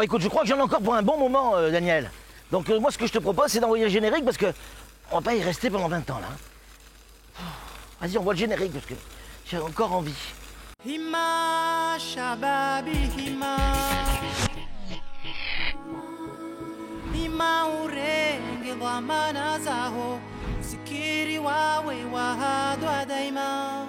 Bah écoute, je crois que j'en ai encore pour un bon moment, Daniel. Donc moi, ce que je te propose, c'est d'envoyer le générique parce que on va pas y rester pendant 20 ans, là. Vas-y, on voit le générique parce que j'ai encore envie. Hima shababi hima Hima urenge dhamana zaho Sikiri wawe wahadwa daima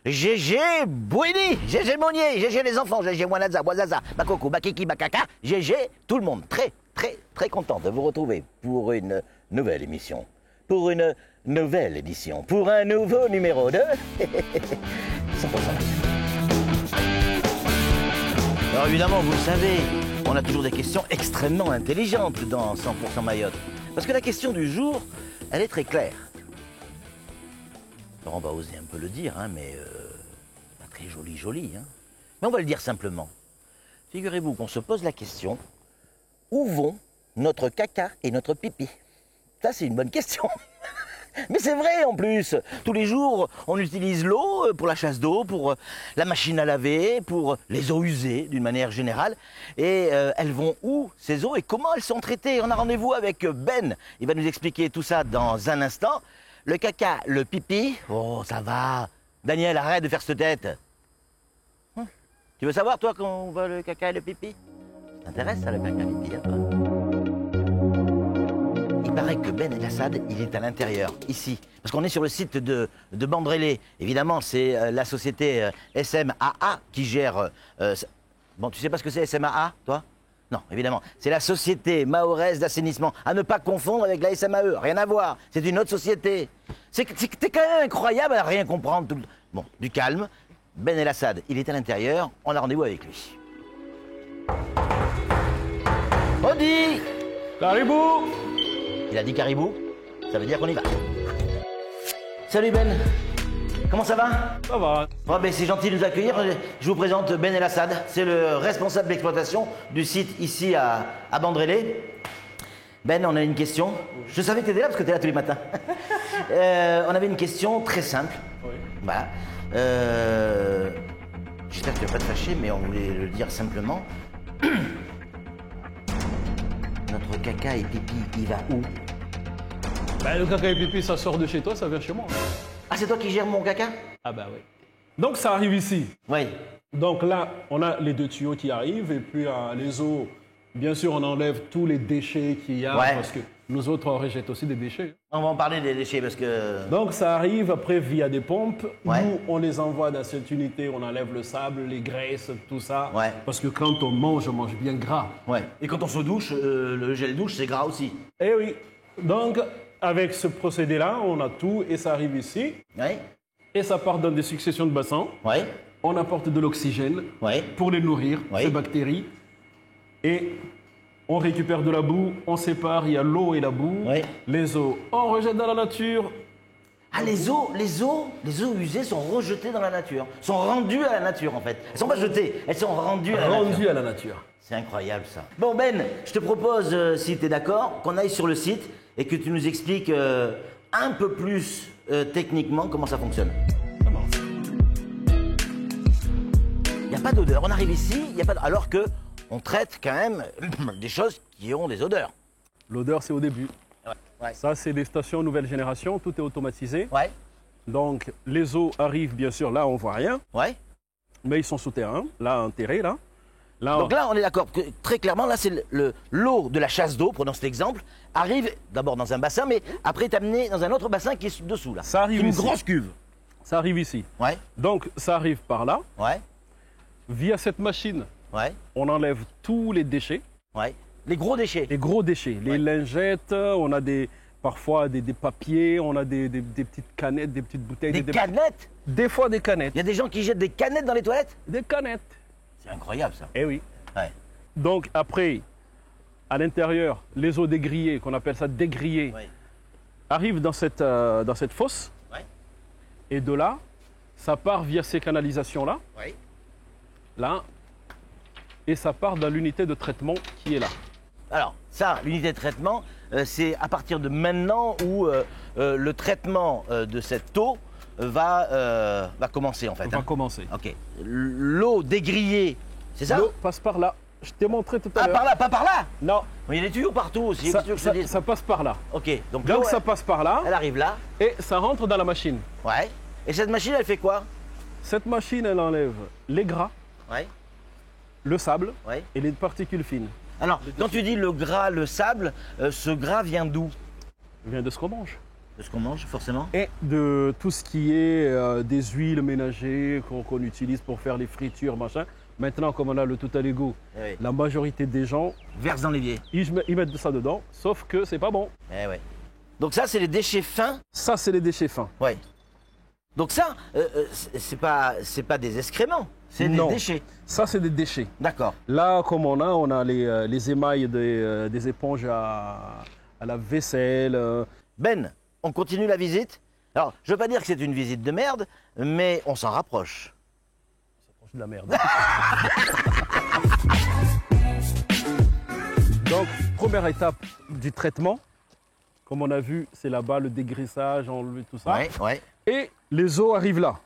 GG Bouini, GG Monnier, GG les enfants, GG Wanaza, Wazaza, Bakoko, Bakiki, Bakaka, GG tout le monde. Très content de vous retrouver pour une nouvelle émission, pour une nouvelle édition, pour un nouveau numéro de 100% Alors évidemment, vous le savez, on a toujours des questions extrêmement intelligentes dans 100% Mayotte. Parce que la question du jour, elle est très claire. Alors on va oser un peu le dire, hein, mais pas très joli, hein. Mais on va le dire simplement. Figurez-vous qu'on se pose la question, où vont notre caca et notre pipi? Ça, c'est une bonne question. Mais c'est vrai en plus. Tous les jours, on utilise l'eau pour la chasse d'eau, pour la machine à laver, pour les eaux usées d'une manière générale. Et elles vont où ces eaux et comment elles sont traitées? On a rendez-vous avec Ben. Il va nous expliquer tout ça dans un instant. Le caca, le pipi, oh ça va. Daniel, arrête de faire cette tête. Hein? Tu veux savoir toi comment va le caca et le pipi? Ça t'intéresse ça le caca et le pipi, hein? Il paraît que Ben El Assad, il est à l'intérieur, ici. Parce qu'on est sur le site de Bandrélé. Évidemment, c'est la société SMAA qui gère... Bon, tu sais pas ce que c'est SMAA, toi? Non, évidemment. C'est la société mahoraise d'assainissement. À ne pas confondre avec la SMAE. Rien à voir. C'est une autre société. C'est quand même incroyable à rien comprendre. Bon, du calme. Ben El Assad, il est à l'intérieur. On a rendez-vous avec lui. Odi! Caribou! Il a dit caribou. Ça veut dire qu'on y va. Salut Ben. Comment ça va? Ça va. Oh, ben, c'est gentil de nous accueillir. Je vous présente Ben El Assad. C'est le responsable d'exploitation du site ici à Bandrélé. Ben, on a une question. Je savais que tu étais là parce que tu es là tous les matins. On avait une question très simple. Oui. Voilà. J'espère que tu vas pas te fâcher, mais on voulait le dire simplement. Notre caca et pipi, il va où? Ben, le caca et pipi, ça sort de chez toi, ça vient chez moi. Ah, c'est toi qui gères mon caca? Ah bah oui. Donc ça arrive ici. Oui. Donc là, on a les deux tuyaux qui arrivent et puis les eaux, bien sûr, on enlève tous les déchets qu'il y a parce que nous autres, on rejette aussi des déchets. On va en parler des déchets parce que... Donc ça arrive après via des pompes. Ouais. Nous, on les envoie dans cette unité, on enlève le sable, les graisses, tout ça. Ouais. Parce que quand on mange bien gras. Ouais. Et quand on se douche, le gel douche, c'est gras aussi. Eh oui. Donc, avec ce procédé-là, on a tout et ça arrive ici. Oui. Et ça part dans des successions de bassins. Oui. On apporte de l'oxygène Oui. pour les nourrir, Oui. ces bactéries. Et on récupère de la boue, on sépare, il y a l'eau et la boue. Oui. Les eaux, on rejette dans la nature. Ah, les eaux usées sont rejetées dans la nature. Sont rendues à la nature, en fait. Elles sont pas jetées, elles sont rendues à la nature. Rendues à la nature. C'est incroyable, ça. Bon, Ben, je te propose, si tu es d'accord, qu'on aille sur le site et que tu nous expliques un peu plus techniquement comment ça fonctionne. Ça marche. Il n'y a pas d'odeur. On arrive ici, il n'y a pas d'odeur. Alors que on traite quand même des choses qui ont des odeurs. L'odeur, c'est au début. Ouais. Ça, c'est des stations nouvelle génération, tout est automatisé. Ouais. Donc, les eaux arrivent, bien sûr, là, on voit rien, Ouais. mais ils sont souterrains, là, enterrés, là. Là, Donc là, on est d'accord que très clairement, là, c'est l'eau de la chasse d'eau, prenons cet exemple, arrive d'abord dans un bassin, mais après est amenée dans un autre bassin qui est dessous, là. Ça arrive Une ici. grosse cuve. ça arrive ici. Ouais. Donc, ça arrive par là. Ouais. Via cette machine, Ouais. on enlève tous les déchets, Ouais. Les gros déchets. les gros déchets, les Ouais. lingettes, on a parfois des papiers, on a des petites canettes, des petites bouteilles. Des canettes. Des fois des canettes. Il y a des gens qui jettent des canettes dans les toilettes. Des canettes. C'est incroyable, ça. Eh oui. Ouais. Donc après, à l'intérieur, les eaux dégrillées, qu'on appelle ça dégrillées, Oui. arrivent dans cette fosse. Ouais. Et de là, ça part via ces canalisations-là, Oui. là, et ça part dans l'unité de traitement qui est là. Alors, ça, l'unité de traitement, c'est à partir de maintenant où le traitement de cette eau va commencer, en fait. On va Hein. commencer. Ok. L'eau dégrillée, c'est ça? L'eau passe par là. Je t'ai montré tout à Ah, l'heure. par là, pas par là? Non, Mais il y a des tuyaux partout aussi. ça, qu'est-ce que tu veux que je te dise? ça passe par là. Ok, donc Donc l'eau, ça passe par là elle arrive là. et ça rentre dans la machine. Ouais. Et cette machine, elle fait quoi? Cette machine, elle enlève les gras, Ouais. le sable Ouais. et les particules fines. Alors, quand tu dis le gras, le sable, ce gras vient d'où? Il vient de ce qu'on mange. De ce qu'on mange, forcément. Et de tout ce qui est des huiles ménagères qu'on utilise pour faire les fritures, machin. Maintenant, comme on a le tout à l'égo, Eh oui. la majorité des gens, Verse dans l'évier. ils mettent ça dedans, sauf que c'est pas bon. Eh ouais. Donc ça, c'est les déchets fins. Ça, c'est les déchets fins. Ouais. Donc ça, c'est pas des excréments, c'est des Non. déchets. Ça, c'est des déchets. D'accord. Là, comme on a les émails des éponges à la vaisselle. Ben, on continue la visite. Alors, je veux pas dire que c'est une visite de merde, mais on s'en rapproche. De la merde. Donc, première étape du traitement, comme on a vu, c'est là-bas le dégraissage, enlever tout ça. Ouais, ouais. Et les eaux arrivent là.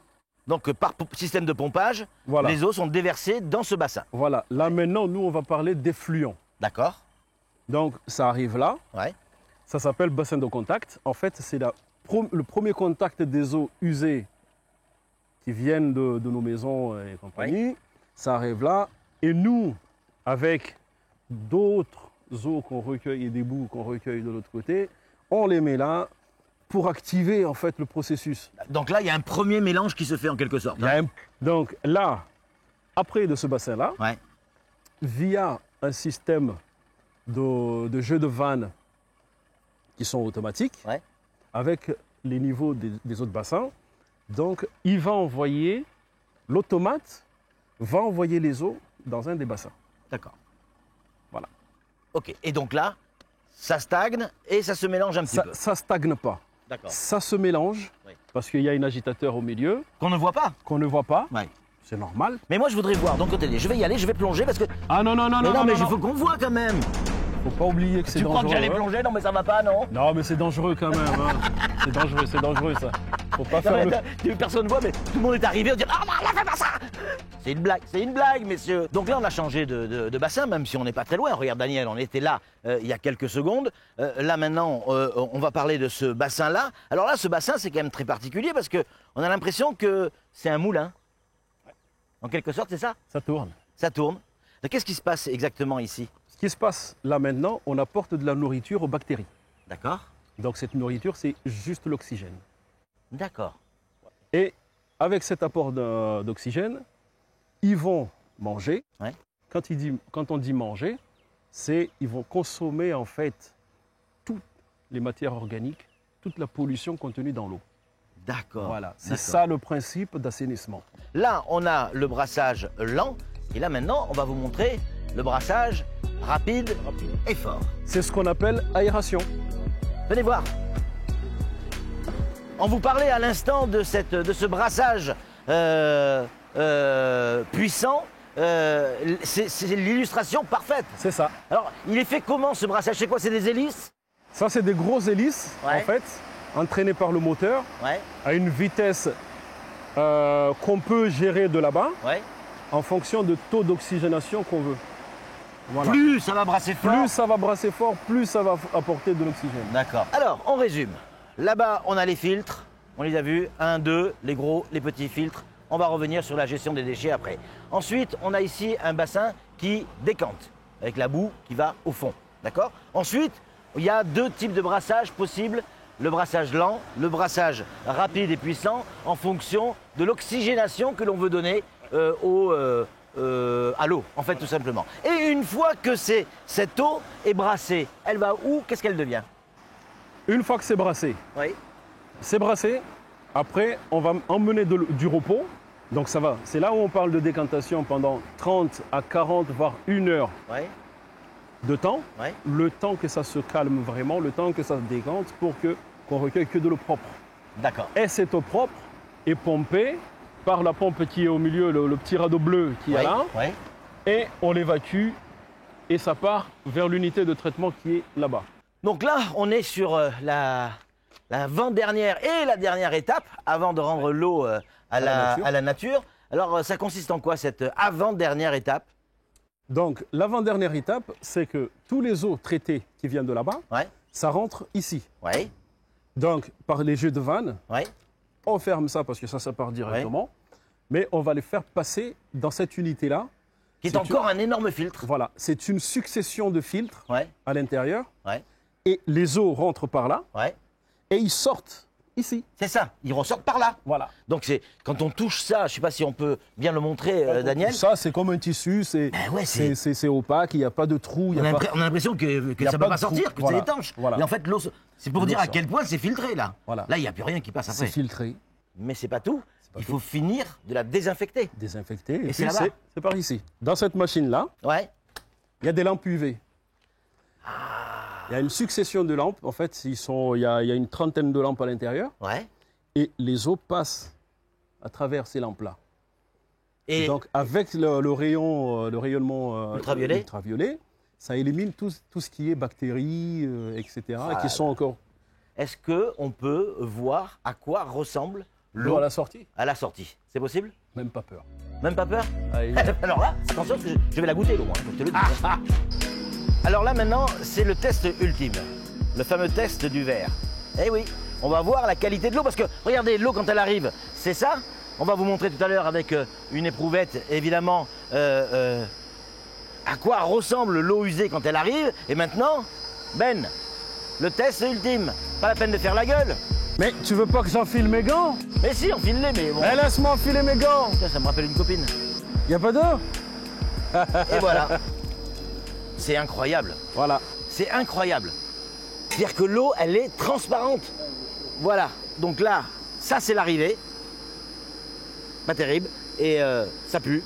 Donc, par système de pompage, Voilà. les eaux sont déversées dans ce bassin. Voilà. Là, maintenant, nous, on va parler d'effluents. D'accord. Donc, ça arrive là. Ouais. Ça s'appelle bassin de contact. En fait, c'est le premier contact des eaux usées qui viennent de nos maisons et compagnie. Ça arrive là. Et nous, avec d'autres eaux qu'on recueille et des boues qu'on recueille de l'autre côté, on les met là pour activer en fait le processus. Donc là, il y a un premier mélange qui se fait en quelque sorte. Il y a donc là, après de ce bassin-là, Ouais. via un système de jeux de vannes qui sont automatiques, Ouais. avec les niveaux des autres bassins. Donc, il va envoyer, l'automate va envoyer les eaux dans un des bassins. D'accord. Voilà. Ok. Et donc là, ça stagne et ça se mélange un petit Ça peu. ne stagne pas. D'accord. Ça se mélange Oui. parce qu'il y a un agitateur au milieu Qu'on ne voit pas. qu'on ne voit pas. Ouais. C'est normal. Mais moi, je voudrais voir. Donc, côté, je vais y aller, je vais plonger parce que. Ah non, non, non, Mais non, mais non, il faut qu'on voit quand même. Faut pas oublier que c'est Tu crois dangereux. que j'allais hein. plonger? Non, mais ça va pas, non? Non, mais c'est dangereux quand même. hein. C'est dangereux ça. Faut pas Non, faire mais le... personne ne voit, mais tout le monde est arrivé, on dit ah non, fais pas ça. C'est une blague, messieurs. Donc là, on a changé de bassin, même si on n'est pas très loin. Regarde, Daniel, on était là il y a quelques secondes. Là maintenant, on va parler de ce bassin-là. Alors là, ce bassin, c'est quand même très particulier parce que on a l'impression que c'est un moulin. En quelque sorte, c'est ça? Ça tourne. Ça tourne. Donc, qu'est-ce qui se passe exactement ici? Ce qui se passe là maintenant, on apporte de la nourriture aux bactéries. D'accord? Donc cette nourriture, c'est juste l'oxygène. D'accord. Et avec cet apport d'oxygène, ils vont manger. Ouais. Quand on dit manger, c'est ils vont consommer en fait toutes les matières organiques, toute la pollution contenue dans l'eau. D'accord. Voilà, c'est D'accord. ça le principe d'assainissement. Là, on a le brassage lent. Et là, maintenant, on va vous montrer le brassage rapide et fort. C'est ce qu'on appelle aération. Venez voir. On vous parlait à l'instant de ce brassage puissant. C'est l'illustration parfaite. C'est ça. Alors, il est fait comment ce brassage? C'est quoi? C'est des hélices? Ça, c'est des grosses hélices, Ouais. en fait, entraînées par le moteur Ouais, à une vitesse qu'on peut gérer de là-bas ouais. en fonction de taux d'oxygénation qu'on veut. Voilà. Plus ça va brasser fort. Plus ça va brasser fort, plus ça va apporter de l'oxygène. D'accord. Alors, on résume. Là-bas, on a les filtres. On les a vus. 1, 2, les gros, les petits filtres. On va revenir sur la gestion des déchets après. Ensuite, on a ici un bassin qui décante, avec la boue qui va au fond. D'accord? Ensuite, il y a deux types de brassage possibles. Le brassage lent, le brassage rapide et puissant, en fonction de l'oxygénation que l'on veut donner à l'eau, en fait, tout simplement. Et une fois que cette eau est brassée, elle va où? Qu'est-ce qu'elle devient? Une fois que c'est brassé, Oui. après, on va emmener du repos. Donc ça va, c'est là où on parle de décantation pendant 30 à 40, voire 1 heure. Oui. de temps, Ouais. le temps que ça se calme vraiment, le temps que ça se décante pour qu'on recueille que de l'eau propre. D'accord. Et cette eau propre est pompée par la pompe qui est au milieu, le petit radeau bleu qui est là, Ouais. et on l'évacue et ça part vers l'unité de traitement qui est là-bas. Donc là, on est sur la avant-dernière et la dernière étape avant de rendre l'eau à la nature. Alors, ça consiste en quoi cette avant-dernière étape? Donc l'avant-dernière étape, c'est que tous les eaux traitées qui viennent de là-bas, Ouais. ça rentre ici. Ouais. Donc par les jets de vanne, Ouais. on ferme ça parce que ça part directement, mais on va les faire passer dans cette unité-là. Qui est C'est encore un énorme filtre. Voilà, c'est une succession de filtres Ouais. à l'intérieur Ouais. et les eaux rentrent par là Ouais. et ils sortent ici. C'est ça. Ils ressortent par là. Voilà. Donc c'est quand on touche ça, je ne sais pas si on peut bien le montrer, Daniel. Ça, c'est comme un tissu, c'est Ben ouais, c'est- c'est opaque, il n'y a pas de trou. il On y a, a pas... on a l'impression que y a ça ne pas peut pas de trou. sortir, que Voilà. c'est étanche. Voilà. Et en fait, l'eau, c'est pour L'eau dire à sort. quel point c'est filtré là. Voilà. Là, il n'y a plus rien qui passe C'est après. filtré, Mais c'est pas tout. pas Il tout. faut finir de la désinfecter. désinfecté, Et et, c'est puis là-bas. c'est par ici. Dans cette machine-là, Ouais. il y a des lampes UV. Il y a une succession de lampes. En fait, il y a une trentaine de lampes à l'intérieur. Ouais. Et les eaux passent à travers ces lampes-là. Et Donc, avec le rayonnement ultraviolet, ça élimine tout ce qui est bactéries, etc., qui sont encore est-ce qu'on peut voir à quoi ressemble l'eau l'eau à la sortie. à la sortie? C'est possible? Même pas peur. Même pas peur? Allez. Alors là, attention, parce que je vais la goûter l'eau, hein, faut que je te le dise. Alors là maintenant, c'est le test ultime, le fameux test du verre. Eh oui, on va voir la qualité de l'eau, parce que regardez, l'eau quand elle arrive, c'est ça. On va vous montrer tout à l'heure avec une éprouvette, évidemment, à quoi ressemble l'eau usée quand elle arrive. Et maintenant, Ben, le test ultime. Pas la peine de faire la gueule. Mais tu veux pas que j'enfile mes gants? Mais si, on file-les, mais bon. Eh, laisse-moi enfiler mes gants. Putain, ça me rappelle une copine. Il n'y a pas d'eau? Et voilà. C'est incroyable. Voilà. C'est incroyable. C'est-à-dire que l'eau, elle est transparente. Voilà. Donc là, ça c'est l'arrivée. Pas terrible. Et ça pue.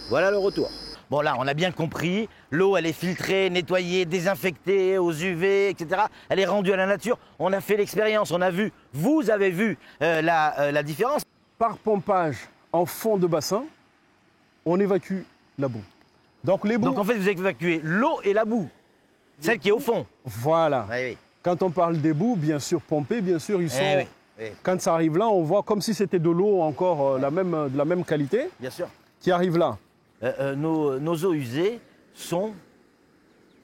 Voilà le retour. Bon là, on a bien compris. L'eau, elle est filtrée, nettoyée, désinfectée aux UV, etc. Elle est rendue à la nature. On a fait l'expérience, on a vu. Vous avez vu la différence. Par pompage en fond de bassin, on évacue la boue. Donc les boues, Donc en fait, vous évacuez l'eau et la boue. Celle qui est au fond. voilà. Oui, oui. Quand on parle des boues, bien sûr pompées, bien sûr ils sont. Eh oui, oui, Quand ça arrive là, on voit comme si c'était de l'eau encore de la même qualité bien sûr. qui arrive là. Nos eaux usées sont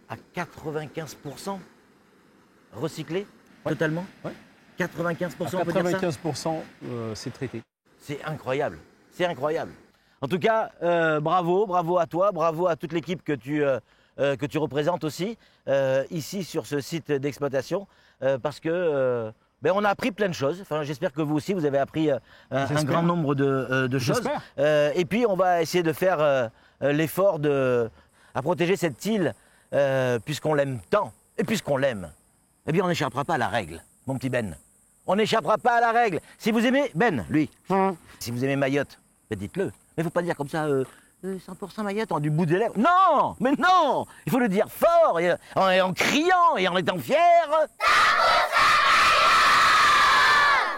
à 95% recyclées totalement. Ouais. 95%, À on peut dire ça. 95%, c'est traité. C'est incroyable. C'est incroyable. En tout cas, bravo à toi, bravo à toute l'équipe que tu représentes aussi ici sur ce site d'exploitation, parce que on a appris plein de choses. Enfin, j'espère que vous aussi, vous avez appris un J'espère. grand nombre de choses. J'espère. Et puis, on va essayer de faire l'effort à protéger cette île, puisqu'on l'aime tant, et puisqu'on l'aime. Eh bien, on n'échappera pas à la règle, mon petit Ben. On n'échappera pas à la règle. Si vous aimez, Ben, lui, si vous aimez Mayotte, dites-le. Mais il ne faut pas dire comme ça, 100% Mayotte, du bout des lèvres. Non, mais non. Il faut le dire fort, et en criant, et en étant fier.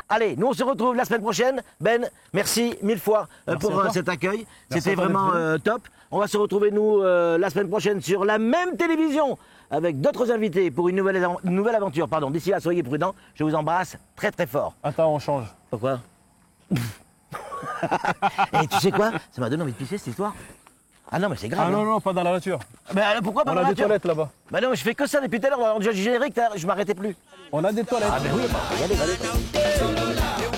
Allez, nous on se retrouve la semaine prochaine. Ben, merci mille fois Merci pour à toi. cet accueil. Merci C'était à toi d'être vraiment top. On va se retrouver nous la semaine prochaine sur la même télévision avec d'autres invités pour une nouvelle aventure. Pardon, d'ici là, soyez prudents. Je vous embrasse très très fort. Attends, on change. Pourquoi? Et tu sais quoi? Ça m'a donné envie de pisser cette histoire. Ah non, mais c'est grave. Ah non, hein. non, pas dans la nature. Mais alors, pourquoi pas On dans a la des nature? toilettes là-bas. Bah non, mais je fais que ça depuis tout à l'heure. On a déjà le générique, je m'arrêtais plus. On a des toilettes. Ah ben oui, bah, regardez.